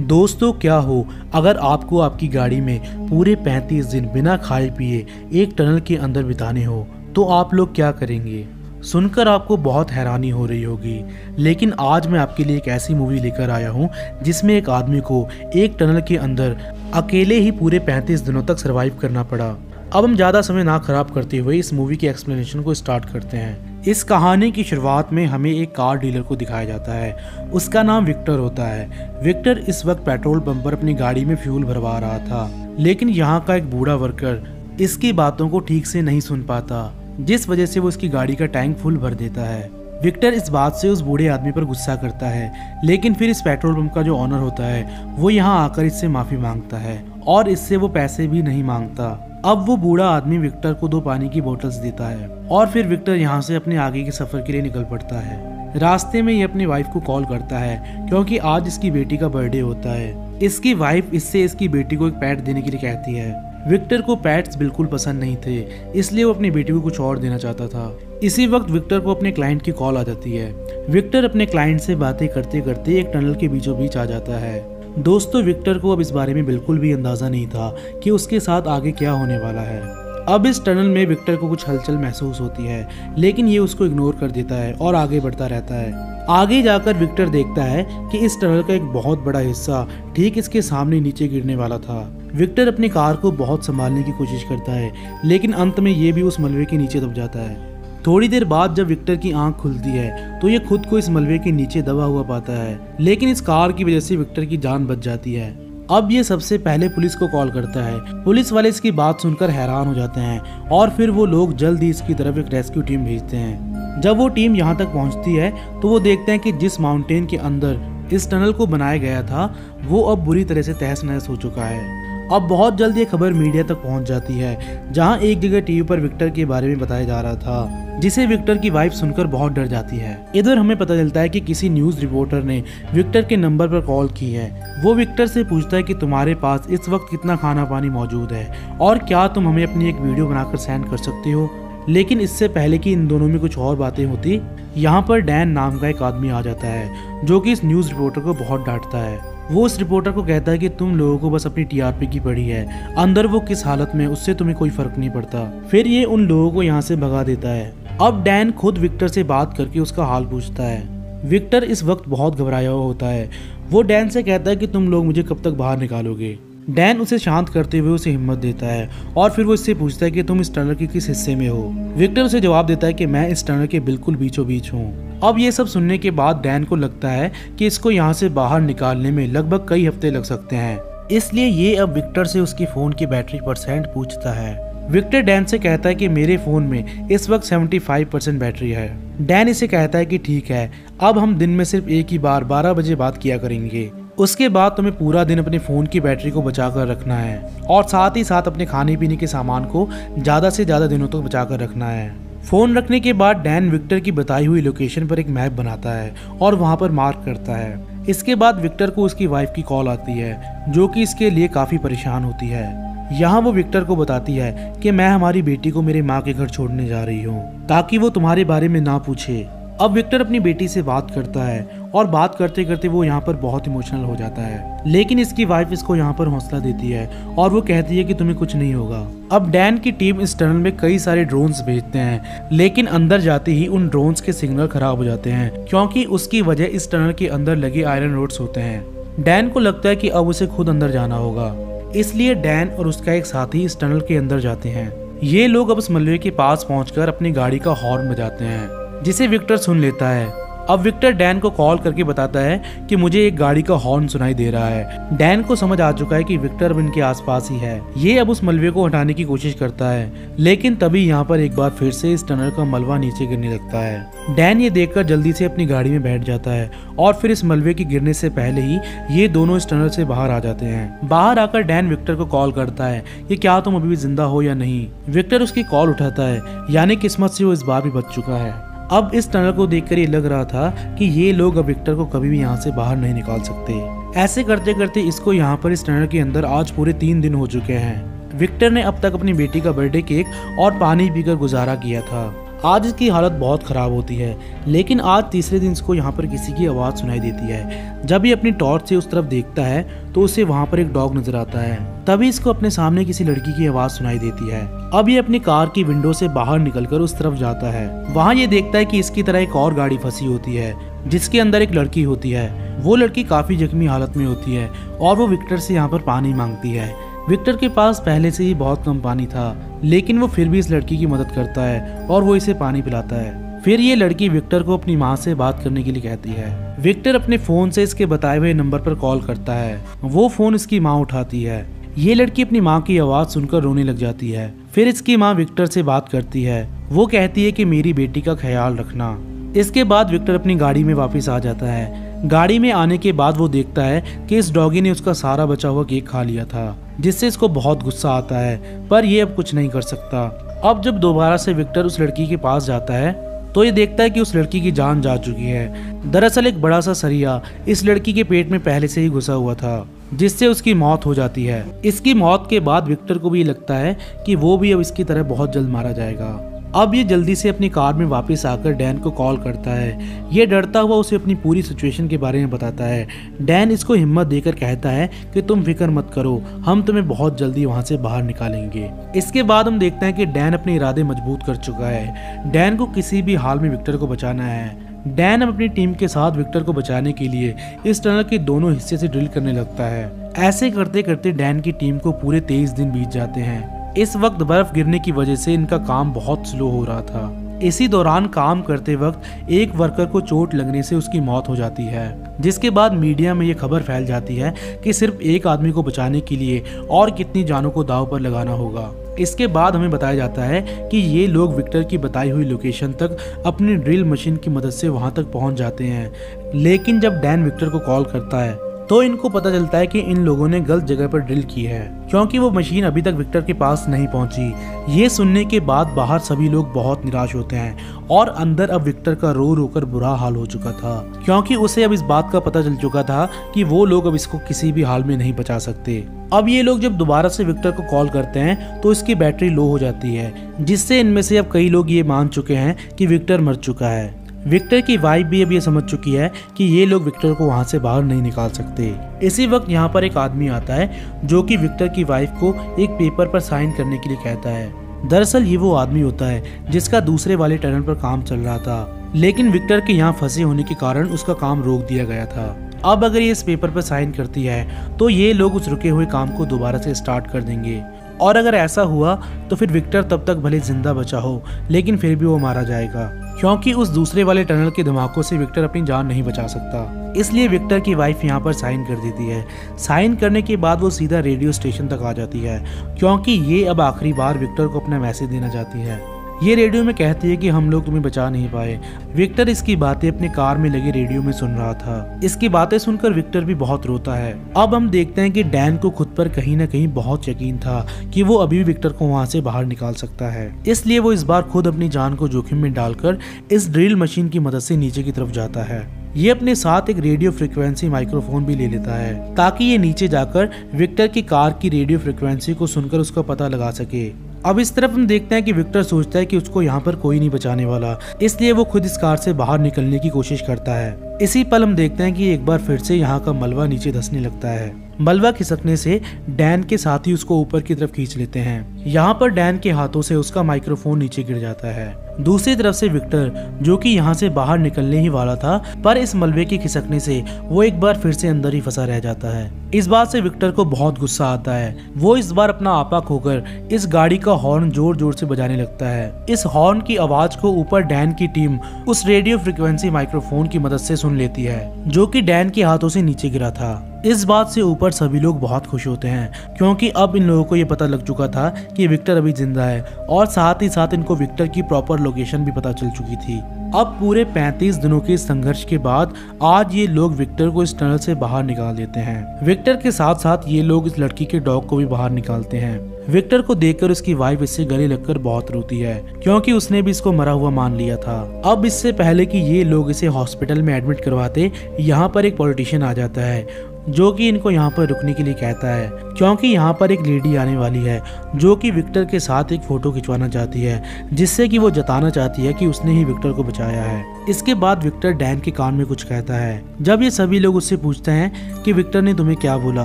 दोस्तों क्या हो अगर आपको आपकी गाड़ी में पूरे 35 दिन बिना खाए पिए एक टनल के अंदर बिताने हो तो आप लोग क्या करेंगे। सुनकर आपको बहुत हैरानी हो रही होगी, लेकिन आज मैं आपके लिए एक ऐसी मूवी लेकर आया हूँ जिसमें एक आदमी को एक टनल के अंदर अकेले ही पूरे 35 दिनों तक सरवाइव करना पड़ा। अब हम ज़्यादा समय ना खराब करते हुए इस मूवी की एक्सप्लेनेशन को स्टार्ट करते हैं। इस कहानी की शुरुआत में हमें एक कार डीलर को दिखाया जाता है। उसका नाम विक्टर होता है। विक्टर इस वक्त पेट्रोल पंप पर अपनी गाड़ी में फ्यूल भरवा रहा था, लेकिन यहाँ का एक बूढ़ा वर्कर इसकी बातों को ठीक से नहीं सुन पाता, जिस वजह से वो इसकी गाड़ी का टैंक फुल भर देता है। विक्टर इस बात से उस बूढ़े आदमी पर गुस्सा करता है, लेकिन फिर इस पेट्रोल पंप का जो ऑनर होता है वो यहाँ आकर इससे माफी मांगता है और इससे वो पैसे भी नहीं मांगता। अब वो बूढ़ा आदमी विक्टर को 2 पानी की बोतल्स देता है और फिर विक्टर यहाँ से अपने आगे के सफर के लिए निकल पड़ता है। रास्ते में ये अपनी वाइफ को कॉल करता है क्योंकि आज इसकी बेटी का बर्थडे होता है। इसकी वाइफ इससे इसकी बेटी को एक पैट देने के लिए कहती है। विक्टर को पैट्स बिल्कुल पसंद नहीं थे, इसलिए वो अपनी बेटी को कुछ और देना चाहता था। इसी वक्त विक्टर को अपने क्लाइंट की कॉल आ जाती है। विक्टर अपने क्लाइंट से बातें करते करते एक टनल के बीचों बीच आ जाता है। दोस्तों विक्टर को अब इस बारे में बिल्कुल भी अंदाजा नहीं था कि उसके साथ आगे क्या होने वाला है। अब इस टनल में विक्टर को कुछ हलचल महसूस होती है, लेकिन ये उसको इग्नोर कर देता है और आगे बढ़ता रहता है। आगे जाकर विक्टर देखता है कि इस टनल का एक बहुत बड़ा हिस्सा ठीक इसके सामने नीचे गिरने वाला था। विक्टर अपनी कार को बहुत संभालने की कोशिश करता है, लेकिन अंत में ये भी उस मलबे के नीचे दब जाता है। थोड़ी देर बाद जब विक्टर की आंख खुलती है तो ये खुद को इस मलबे के नीचे दबा हुआ पाता है, लेकिन इस कार की वजह से विक्टर की जान बच जाती है। अब ये सबसे पहले पुलिस को कॉल करता है। पुलिस वाले इसकी बात सुनकर हैरान हो जाते हैं और फिर वो लोग जल्द ही इसकी तरफ एक रेस्क्यू टीम भेजते हैं। जब वो टीम यहाँ तक पहुँचती है तो वो देखते हैं कि जिस माउंटेन के अंदर इस टनल को बनाया गया था वो अब बुरी तरह से तहस नहस हो चुका है। अब बहुत जल्द ये खबर मीडिया तक पहुंच जाती है, जहां एक जगह टीवी पर विक्टर के बारे में बताया जा रहा था, जिसे विक्टर की वाइफ सुनकर बहुत डर जाती है। इधर हमें पता चलता है कि किसी न्यूज रिपोर्टर ने विक्टर के नंबर पर कॉल की है। वो विक्टर से पूछता है कि तुम्हारे पास इस वक्त कितना खाना पानी मौजूद है और क्या तुम हमें अपनी एक वीडियो बनाकर सेंड कर सकते हो। लेकिन इससे पहले कि इन दोनों में कुछ और बातें होती, यहाँ पर डैन नाम का एक आदमी आ जाता है जो कि इस न्यूज रिपोर्टर को बहुत डांटता है। वो उस रिपोर्टर को कहता है कि तुम लोगों को बस अपनी टीआरपी की पड़ी है, अंदर वो किस हालत में उससे तुम्हें कोई फर्क नहीं पड़ता। फिर ये उन लोगों को यहाँ से भगा देता है। अब डैन खुद विक्टर से बात करके उसका हाल पूछता है। विक्टर इस वक्त बहुत घबराया हुआ होता है। वो डैन से कहता है कि तुम लोग मुझे कब तक बाहर निकालोगे। डैन उसे शांत करते हुए उसे हिम्मत देता है और फिर वो इससे पूछता है कि तुम इस टनल के किस हिस्से में हो। विक्टर उसे जवाब देता है कि मैं इस टनल के बिल्कुल बीचों बीच हूँ। अब ये सब सुनने के बाद डैन को लगता है कि इसको यहाँ से बाहर निकालने में लगभग कई हफ्ते लग सकते हैं, इसलिए ये अब विक्टर से उसकी फोन की बैटरी % पूछता है। विक्टर डैन से कहता है कि मेरे फोन में इस वक्त 75% बैटरी है। डैन इसे कहता है कि ठीक है, अब हम दिन में सिर्फ एक ही बार 12 बजे बात किया करेंगे। उसके बाद तुम्हें पूरा दिन अपने फ़ोन की बैटरी को बचा कर रखना है और साथ ही साथ अपने खाने पीने के सामान को ज़्यादा से ज़्यादा दिनों तक बचा कर रखना है। फ़ोन रखने के बाद डैन विक्टर की बताई हुई लोकेशन पर एक मैप बनाता है और वहाँ पर मार्क करता है। इसके बाद विक्टर को उसकी वाइफ की कॉल आती है, जो कि इसके लिए काफ़ी परेशान होती है। यहाँ वो विक्टर को बताती है कि मैं हमारी बेटी को मेरे माँ के घर छोड़ने जा रही हूँ ताकि वो तुम्हारे बारे में ना पूछे। अब विक्टर अपनी बेटी से बात करता है और बात करते करते वो यहाँ पर बहुत इमोशनल हो जाता है, लेकिन इसकी वाइफ इसको यहाँ पर हौसला देती है और वो कहती है कि तुम्हें कुछ नहीं होगा। अब डैन की टीम इस टनल में कई सारे ड्रोन्स भेजते हैं, लेकिन अंदर जाते ही उन ड्रोन्स के सिग्नल खराब हो जाते हैं क्योंकि उसकी वजह इस टनल के अंदर लगे आयरन रोड्स होते हैं। डैन को लगता है कि अब उसे खुद अंदर जाना होगा, इसलिए डैन और उसका एक साथी इस टनल के अंदर जाते हैं। ये लोग अब उस मलबे के पास पहुंचकर अपनी गाड़ी का हॉर्न बजाते हैं, जिसे विक्टर सुन लेता है। अब विक्टर डैन को कॉल करके बताता है कि मुझे एक गाड़ी का हॉर्न सुनाई दे रहा है। डैन को समझ आ चुका है कि विक्टर अब इनके आसपास ही है। ये अब उस मलबे को हटाने की कोशिश करता है, लेकिन तभी यहाँ पर एक बार फिर से इस टनल का मलबा नीचे गिरने लगता है। डैन ये देखकर जल्दी से अपनी गाड़ी में बैठ जाता है और फिर इस मलबे के गिरने से पहले ही ये दोनों इस टनल से बाहर आ जाते हैं। बाहर आकर डैन विक्टर को कॉल करता है कि क्या तुम अभी भी जिंदा हो या नहीं। विक्टर उसकी कॉल उठाता है, यानी किस्मत से वो इस बार भी बच चुका है। अब इस टनल को देखकर ये लग रहा था कि ये लोग अब विक्टर को कभी भी यहाँ से बाहर नहीं निकाल सकते। ऐसे करते करते इसको यहाँ पर इस टनल के अंदर आज पूरे 3 दिन हो चुके हैं। विक्टर ने अब तक अपनी बेटी का बर्थडे केक और पानी पीकर गुजारा किया था। आज इसकी हालत बहुत ख़राब होती है, लेकिन आज तीसरे दिन इसको यहाँ पर किसी की आवाज़ सुनाई देती है। जब ये अपनी टॉर्च से उस तरफ देखता है तो उसे वहाँ पर एक डॉग नजर आता है। तभी इसको अपने सामने किसी लड़की की आवाज़ सुनाई देती है। अब ये अपनी कार की विंडो से बाहर निकलकर उस तरफ जाता है। वहाँ ये देखता है कि इसकी तरह एक और गाड़ी फंसी होती है जिसके अंदर एक लड़की होती है। वो लड़की काफ़ी जख्मी हालत में होती है और वो विक्टर से यहाँ पर पानी मांगती है। विक्टर के पास पहले से ही बहुत कम पानी था, लेकिन वो फिर भी इस लड़की की मदद करता है और वो इसे पानी पिलाता है। फिर ये लड़की विक्टर को अपनी माँ से बात करने के लिए कहती है। विक्टर अपने फोन से इसके बताए हुए नंबर पर कॉल करता है। वो फोन इसकी माँ उठाती है। ये लड़की अपनी माँ की आवाज़ सुनकर रोने लग जाती है। फिर इसकी माँ विक्टर से बात करती है। वो कहती है कि मेरी बेटी का ख्याल रखना। इसके बाद विक्टर अपनी गाड़ी में वापस आ जाता है। गाड़ी में आने के बाद वो देखता है कि इस डॉगी ने उसका सारा बचा हुआ केक खा लिया था, जिससे इसको बहुत गुस्सा आता है, पर ये अब कुछ नहीं कर सकता। अब जब दोबारा से विक्टर उस लड़की के पास जाता है तो ये देखता है कि उस लड़की की जान जा चुकी है। दरअसल एक बड़ा सा सरिया इस लड़की के पेट में पहले से ही घुसा हुआ था, जिससे उसकी मौत हो जाती है। इसकी मौत के बाद विक्टर को भी लगता है कि वो भी अब इसकी तरह बहुत जल्द मारा जाएगा। अब ये जल्दी से अपनी कार में वापस आकर डैन को कॉल करता है। ये डरता हुआ उसे अपनी पूरी सिचुएशन के बारे में बताता है। डैन इसको हिम्मत देकर कहता है कि तुम फिक्र मत करो, हम तुम्हें बहुत जल्दी वहाँ से बाहर निकालेंगे। इसके बाद हम देखते हैं कि डैन अपने इरादे मजबूत कर चुका है। डैन को किसी भी हाल में विक्टर को बचाना है। डैन अब अपनी टीम के साथ विक्टर को बचाने के लिए इस टनल के दोनों हिस्से से ड्रिल करने लगता है। ऐसे करते करते डैन की टीम को पूरे 23 दिन बीत जाते हैं। इस वक्त बर्फ गिरने की वजह से इनका काम बहुत स्लो हो रहा था। इसी दौरान काम करते वक्त एक वर्कर को चोट लगने से उसकी मौत हो जाती है, जिसके बाद मीडिया में ये खबर फैल जाती है कि सिर्फ एक आदमी को बचाने के लिए और कितनी जानों को दांव पर लगाना होगा। इसके बाद हमें बताया जाता है कि ये लोग विक्टर की बताई हुई लोकेशन तक अपनी ड्रिल मशीन की मदद से वहां तक पहुंच जाते हैं। लेकिन जब डैन विक्टर को कॉल करता है तो इनको पता चलता है कि इन लोगों ने गलत जगह पर ड्रिल की है, क्योंकि वो मशीन अभी तक विक्टर के पास नहीं पहुंची। ये सुनने के बाद बाहर सभी लोग बहुत निराश होते हैं और अंदर अब विक्टर का रो रो कर बुरा हाल हो चुका था, क्योंकि उसे अब इस बात का पता चल चुका था कि वो लोग अब इसको किसी भी हाल में नहीं बचा सकते। अब ये लोग जब दोबारा से विक्टर को कॉल करते हैं तो इसकी बैटरी लो हो जाती है, जिससे इनमें से अब कई लोग ये मान चुके हैं कि विक्टर मर चुका है। विक्टर की वाइफ भी अब ये समझ चुकी है कि ये लोग विक्टर को वहां से बाहर नहीं निकाल सकते। इसी वक्त यहाँ पर एक आदमी आता है जो कि विक्टर की वाइफ को एक पेपर पर साइन करने के लिए कहता है। दरअसल ये वो आदमी होता है जिसका दूसरे वाले टनल पर काम चल रहा था, लेकिन विक्टर के यहाँ फंसे होने के कारण उसका काम रोक दिया गया था। अब अगर ये इस पेपर पर साइन करती है तो ये लोग उस रुके हुए काम को दोबारा से स्टार्ट कर देंगे, और अगर ऐसा हुआ तो फिर विक्टर तब तक भले जिंदा बचा हो, लेकिन फिर भी वो मारा जाएगा, क्योंकि उस दूसरे वाले टनल के धमाकों से विक्टर अपनी जान नहीं बचा सकता। इसलिए विक्टर की वाइफ यहाँ पर साइन कर देती है। साइन करने के बाद वो सीधा रेडियो स्टेशन तक आ जाती है, क्योंकि ये अब आखिरी बार विक्टर को अपना मैसेज देना चाहती है। ये रेडियो में कहती है कि हम लोग तुम्हें बचा नहीं पाए। विक्टर इसकी बातें अपने कार में लगे रेडियो में सुन रहा था। इसकी बातें सुनकर विक्टर भी बहुत रोता है। अब हम देखते हैं कि डैन को खुद पर कहीं ना कहीं बहुत यकीन था कि वो अभी भी विक्टर को वहां से बाहर निकाल सकता है। इसलिए वो इस बार खुद अपनी जान को जोखिम में डालकर इस ड्रिल मशीन की मदद से नीचे की तरफ जाता है। ये अपने साथ एक रेडियो फ्रिक्वेंसी माइक्रोफोन भी ले लेता है, ताकि ये नीचे जाकर विक्टर की कार की रेडियो फ्रिक्वेंसी को सुनकर उसका पता लगा सके। अब इस तरफ हम देखते हैं कि विक्टर सोचता है कि उसको यहाँ पर कोई नहीं बचाने वाला, इसलिए वो खुद इस कार से बाहर निकलने की कोशिश करता है। इसी पल हम देखते हैं कि एक बार फिर से यहाँ का मलबा नीचे धंसने लगता है। मलबा खिसकने से डैन के साथी उसको ऊपर की तरफ खींच लेते हैं। यहाँ पर डैन के हाथों से उसका माइक्रोफोन नीचे गिर जाता है। दूसरी तरफ से विक्टर, जो कि यहाँ से बाहर निकलने ही वाला था, पर इस मलबे के खिसकने से वो एक बार फिर से अंदर ही फंसा रह जाता है। इस बात से विक्टर को बहुत गुस्सा आता है। वो इस बार अपना आपा खोकर इस गाड़ी का हॉर्न जोर जोर से बजाने लगता है। इस हॉर्न की आवाज को ऊपर डैन की टीम उस रेडियो फ्रिक्वेंसी माइक्रोफोन की मदद से सुन लेती है, जो कि डैन के हाथों से नीचे गिरा था। इस बात से ऊपर सभी लोग बहुत खुश होते हैं, क्योंकि अब इन लोगों को ये पता लग चुका था कि विक्टर अभी जिंदा है, और साथ ही साथ इनको विक्टर की प्रॉपर लोकेशन भी पता चल चुकी थी। अब पूरे 35 दिनों के संघर्ष के बाद आज ये लोग विक्टर को इस टनल से बाहर निकाल देते हैं। विक्टर के साथ साथ ये लोग इस लड़की के डॉग को भी बाहर निकालते हैं। विक्टर को देखकर उसकी वाइफ इससे गले लगकर बहुत रोती है, क्योंकि उसने भी इसको मरा हुआ मान लिया था। अब इससे पहले कि ये लोग इसे हॉस्पिटल में एडमिट करवाते, यहाँ पर एक पॉलिटिशियन आ जाता है, जो कि इनको यहाँ पर रुकने के लिए कहता है, क्योंकि यहाँ पर एक लेडी आने वाली है जो कि विक्टर के साथ एक फोटो खिंचवाना चाहती है, जिससे कि वो जताना चाहती है कि उसने ही विक्टर को बचाया है। इसके बाद विक्टर डैन के कान में कुछ कहता है। जब ये सभी लोग उससे पूछते हैं कि विक्टर ने तुम्हें क्या बोला,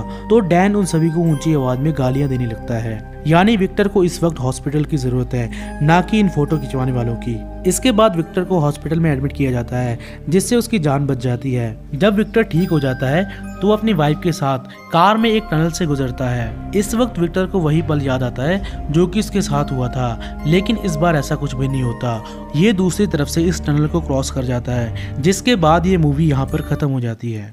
तो डैन उन सभी को ऊंची आवाज में गालियां देने लगता है। यानी विक्टर को इस वक्त हॉस्पिटल की जरूरत है, ना कि इन फोटो खिंचवाने वालों की। इसके बाद विक्टर को हॉस्पिटल में एडमिट किया जाता है, जिससे उसकी जान बच जाती है। जब विक्टर ठीक हो जाता है तो वो अपनी वाइफ के साथ कार में एक टनल से गुजरता है। इस वक्त विक्टर को वही पल याद आता है जो कि उसके साथ हुआ था, लेकिन इस बार ऐसा कुछ भी नहीं होता। ये दूसरी तरफ से इस टनल को क्रॉस कर जाता है, जिसके बाद ये मूवी यहाँ पर खत्म हो जाती है।